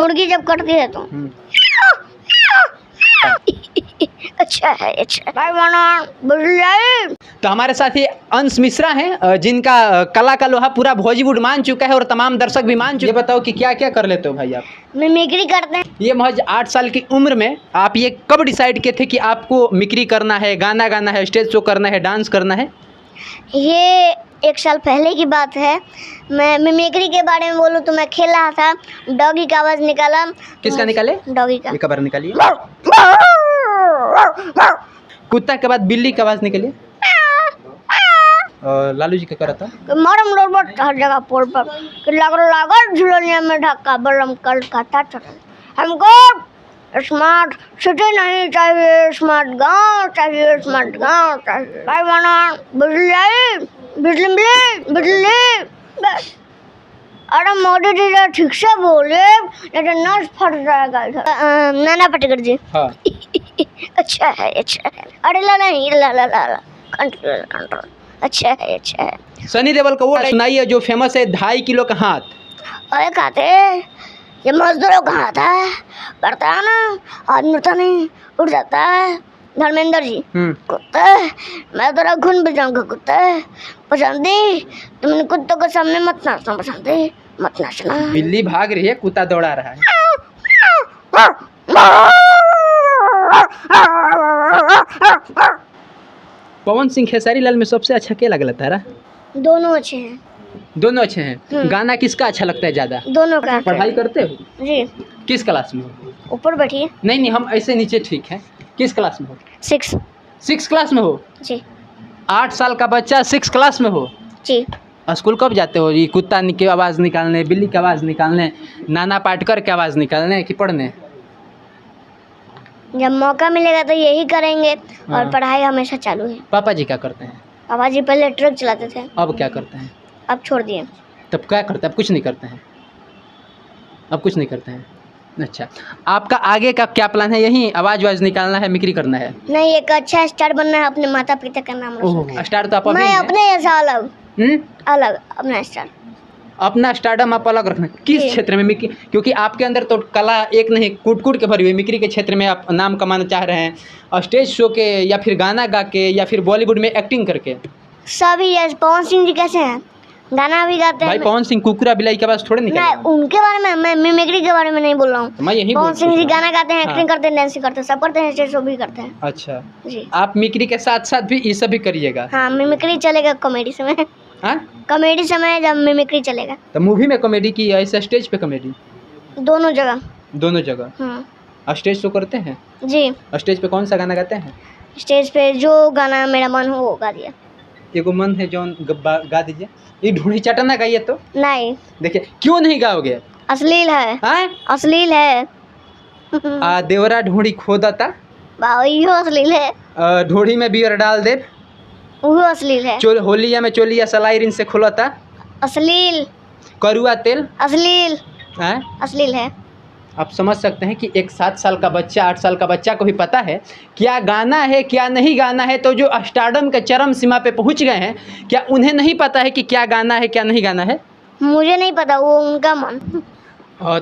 मुर्गी जब कटती है तो अच्छा है, अच्छा भाई बना बुझ। तो हमारे साथ ये अंश मिश्रा हैं जिनका कला का लोहा पूरा बॉलीवुड मान चुका है और तमाम दर्शक भी मान चुके। ये बताओ कि क्या क्या कर लेते हो भाई आप? मिमिक्री करते हैं। ये महज 8 साल की उम्र में आप ये कब डिसाइड किए थे कि आपको मिक्री करना है, गाना गाना है, स्टेज शो करना है, डांस करना है? ये 1 साल पहले की बात है। मैं मिमिक्री के बारे में बोलूँ तो मैं खेल रहा था, डॉगी का आवाज़ निकाला। किसका निकाले? डॉगी का। एक बार निकालिए। कुत्ता के बाद बिल्ली की आवाज़ निकालिए। और लालू जी क्या कर रहा था? मरम रोबोट हर जगह पोल पर कि लागल झुलनिया में ढक्का बलम कल खाता चल। हमको स्मार्ट सिटी नहीं चाहिए, स्मार्ट गांव चाहिए, स्मार्ट गांव चाहिए। भाई बना बिजली बिजली बस। अरे मोदी जी जरा ठीक से बोले नहीं तो नस फट जाएगा इधर। नाना पाटेकर जी। हाँ। अच्छा है, अच्छा है। अरे ला नहीं ला ला ला कंट्रोल कंट्रोल। अच्छा है, अच्छा है। सनी देओल का वो सुनाइए जो फेमस है 2.5 किलो का हाथ। अरे खाते ये मजदूरों का हाथ है, पड़ता है ना, आदमी तो नहीं उड़ जाता है। धर्मेंद्र जी कुत्ते मैं तेरा खून बचाऊंगा कुत्ते पसंदी तुमने कुत्तों के सामने मत नाचना पसंदी मत नाचना। बिल्ली भाग रही है, कुत्ता दौड़ा रहा है। पवन सिंह खेसारी लाल में सबसे अच्छा क्या लगा तारा? दोनों अच्छे हैं। दोनों अच्छे हैं। गाना किसका अच्छा लगता है ज्यादा? दोनों का। पढ़ाई करते हो? जी। किस क्लास में हो? ऊपर बैठिए। नहीं हम ऐसे नीचे ठीक है। किस क्लास में हो? 6 क्लास में हो जी। 8 साल का बच्चा 6 क्लास में हो जी। स्कूल कब जाते हो? ये कुत्ता की आवाज़ निकालने, बिल्ली की आवाज़ निकालने, नाना पाटेकर की आवाज़ निकालने कि पढ़ने? जब मौका मिलेगा तो यही करेंगे। और पढ़ाई हमेशा चालू है। पापा जी क्या करते हैं? पापा जी पहले ट्रक चलाते थे। अब क्या करते हैं? अब छोड़ दिए। तब क्या करते हैं? अब कुछ नहीं करते हैं। अब कुछ नहीं करते हैं। अच्छा, आपका आगे का क्या प्लान है? यही आवाज़ निकालना है, मिक्री करना है? नहीं, एक अच्छा स्टार बनना है, अपने माता पिता का नाम रोशन। स्टार तो आप अभी मैं अपने ऐसा अलग अलग अपना स्टार, अपना स्टारडम आप अलग रखना। किस क्षेत्र में मिक्री? क्योंकि आपके अंदर तो कला एक नहीं कूट के भरी हुई। मिक्री के क्षेत्र में आप नाम कमाना चाह रहे हैं, और स्टेज शो के या फिर गाना गा के या फिर बॉलीवुड में एक्टिंग करके। सभी पवन सिंह जी कैसे हैं, गाना भी गाते हैं। भाई पवन सिंह कुकुरा बिलाई के पास थोड़े निकल। नहीं, उनके बारे में मैं मिमिक्री के बारे में नहीं बोल रहा हूँ। मैं यही पवन सिंह जी गाना गाते हैं, हाँ। एक्टिंग करते हैं, डांसिंग करते हैं, सब करते हैं, स्टेज शो भी करते हैं। अच्छा जी। आप मिक्री के साथ साथ भी ये सब भी करिएगा? हाँ, मिमिक्री चलेगा कॉमेडी समय। हाँ, कॉमेडी समय जब मिमिक्री चलेगा। तो मूवी में कॉमेडी की या ऐसा स्टेज पे कॉमेडी? दोनों जगह। दोनों जगह। स्टेज शो करते हैं? जी। स्टेज पे कौन सा गाना गाते हैं? स्टेज पे जो गाना मेरा मन हो वो गा दिया। एगो मन है जो गा दीजिए। ये ढूंढी चटना गाइए तो। नहीं। देखिए क्यों नहीं गाओगे? अश्लील है। हाँ? अश्लील है। देवरा ढूंढी खोदता। यो अश्लील है। ढूंढी में बियर डाल दे। वो अश्लील है। होलिया में चोलिया सलाइरिन से खुलता। अश्लील। करुआ तेल। अश्लील। अश्लील है। आप समझ सकते हैं कि एक 7 साल का बच्चा 8 साल का बच्चा को भी पता है क्या गाना है क्या नहीं गाना है। तो जो स्टारडम के चरम सीमा पे पहुंच गए हैं, क्या उन्हें नहीं पता है कि क्या गाना है क्या नहीं गाना है? मुझे नहीं पता, वो उनका मन।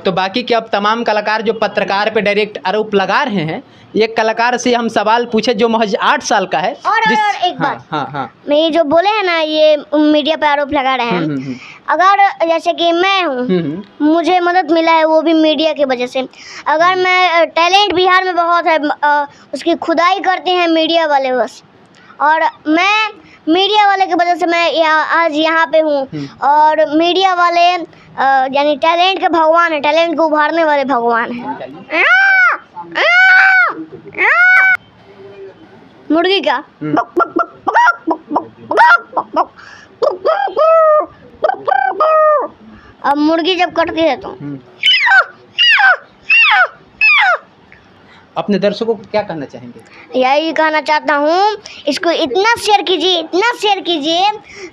तो बाकी के अब तमाम कलाकार जो पत्रकार पे डायरेक्ट आरोप लगा रहे हैं, एक कलाकार से हम सवाल पूछे जो महज 8 साल का है। और एक बात, हाँ मैं जो बोले हैं ना, ये मीडिया पे आरोप लगा रहे हैं। अगर जैसे कि मैं हूँ, मुझे मदद मिला है वो भी मीडिया की वजह से। अगर मैं टैलेंट बिहार में बहुत है, उसकी खुदाई करते हैं मीडिया वाले बस, और मैं मीडिया वाले की वजह से मैं आज यहाँ पे हूँ। और मीडिया वाले यानी टैलेंट के भगवान है, टैलेंट को उभारने वाले भगवान हैं। मुर्गी का अब मुर्गी जब कटती है तो अपने दर्शकों को क्या कहना चाहेंगे? यही कहना चाहता हूँ, इसको इतना शेयर कीजिए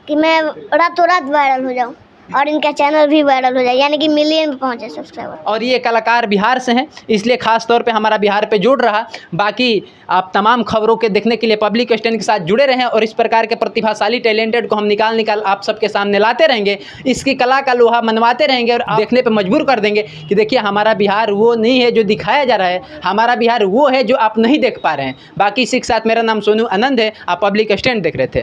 कि मैं रातों रात वायरल हो जाऊँ। और इनका चैनल भी वायरल हो जाए, यानी कि मिलियन पे पहुंचे सब्सक्राइबर। और ये कलाकार बिहार से हैं, इसलिए खास तौर पे हमारा बिहार पे जुड़ रहा। बाकी आप तमाम खबरों के देखने के लिए पब्लिक स्टैंड के साथ जुड़े रहें और इस प्रकार के प्रतिभाशाली टैलेंटेड को हम निकाल आप सबके सामने लाते रहेंगे, इसकी कला का लोहा मनवाते रहेंगे और देखने पे मजबूर कर देंगे कि देखिए हमारा बिहार वो नहीं है जो दिखाया जा रहा है, हमारा बिहार वो है जो आप नहीं देख पा रहे हैं। बाकी इसी के साथ मेरा नाम सोनू आनंद है, आप पब्लिक स्टैंड देख रहे थे।